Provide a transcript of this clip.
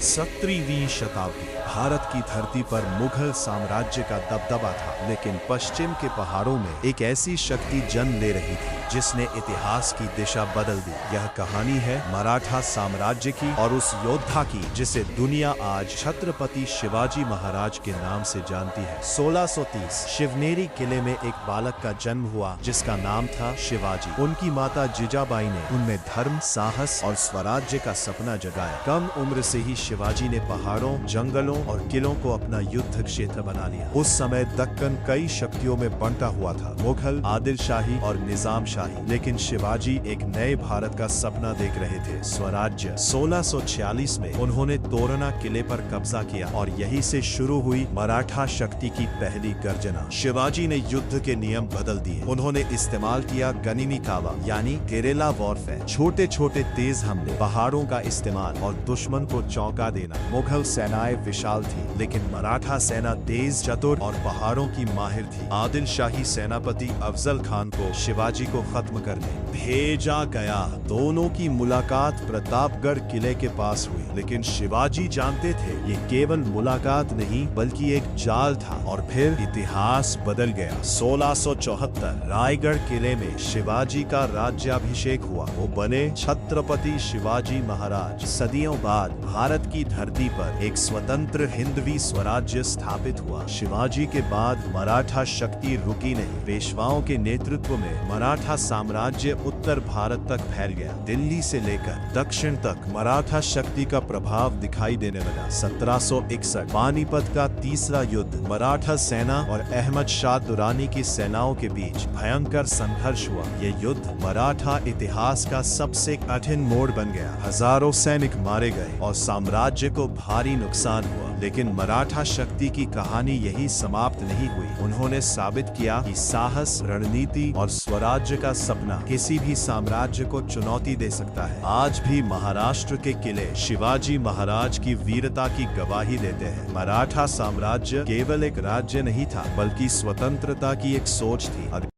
17वीं शताब्दी भारत की धरती पर मुगल साम्राज्य का दबदबा था, लेकिन पश्चिम के पहाड़ों में एक ऐसी शक्ति जन्म ले रही थी जिसने इतिहास की दिशा बदल दी। यह कहानी है मराठा साम्राज्य की और उस योद्धा की जिसे दुनिया आज छत्रपति शिवाजी महाराज के नाम से जानती है। 1630 शिवनेरी किले में एक बालक का जन्म हुआ जिसका नाम था शिवाजी। उनकी माता जिजाबाई ने उनमें धर्म, साहस और स्वराज्य का सपना जगाया। कम उम्र से ही शिवाजी ने पहाड़ों, जंगलों और किलों को अपना युद्ध क्षेत्र बना लिया। उस समय दक्कन कई शक्तियों में बंटा हुआ था, मुगल, आदिल शाही और निजाम शाही। लेकिन शिवाजी एक नए भारत का सपना देख रहे थे, स्वराज्य। 1646 में उन्होंने तोरना किले पर कब्जा किया और यहीं से शुरू हुई मराठा शक्ति की पहली गर्जना। शिवाजी ने युद्ध के नियम बदल दिए। उन्होंने इस्तेमाल किया गनिमी कावा यानी गेरिल्ला वॉरफेयर, छोटे छोटे तेज हमले, पहाड़ों का इस्तेमाल और दुश्मन को चौंका देना। मुगल सेनाएं विशाल थी, लेकिन मराठा सेना तेज, चतुर और पहाड़ों की माहिर थी। आदिल शाही सेनापति अफजल खान को शिवाजी को खत्म करने भेजा गया। दोनों की मुलाकात प्रतापगढ़ किले के पास हुई, लेकिन शिवाजी जानते थे ये केवल मुलाकात नहीं बल्कि एक जाल था। और फिर इतिहास बदल गया। 1674 रायगढ़ किले में शिवाजी का राज्याभिषेक हुआ। वो बने छत्रपति शिवाजी महाराज। सदियों बाद भारत की धरती पर एक स्वतंत्र हिंदवी स्वराज्य स्थापित हुआ। शिवाजी के बाद मराठा शक्ति रुकी नहीं। पेशवाओं के नेतृत्व में मराठा साम्राज्य उत्तर भारत तक फैल गया। दिल्ली से लेकर दक्षिण तक मराठा शक्ति का प्रभाव दिखाई देने लगा। 1761 पानीपत का तीसरा युद्ध मराठा सेना और अहमद शाह दुरानी की सेनाओं के बीच भयंकर संघर्ष हुआ। ये युद्ध मराठा इतिहास का सबसे कठिन मोड़ बन गया। हजारों सैनिक मारे गए और साम्राज्य को भारी नुकसान हुआ। लेकिन मराठा शक्ति की कहानी यही समाप्त नहीं हुई। उन्होंने साबित किया कि साहस, रणनीति और स्वराज्य का सपना किसी भी साम्राज्य को चुनौती दे सकता है। आज भी महाराष्ट्र के किले शिवाजी महाराज की वीरता की गवाही देते हैं। मराठा साम्राज्य केवल एक राज्य नहीं था, बल्कि स्वतंत्रता की एक सोच थी। और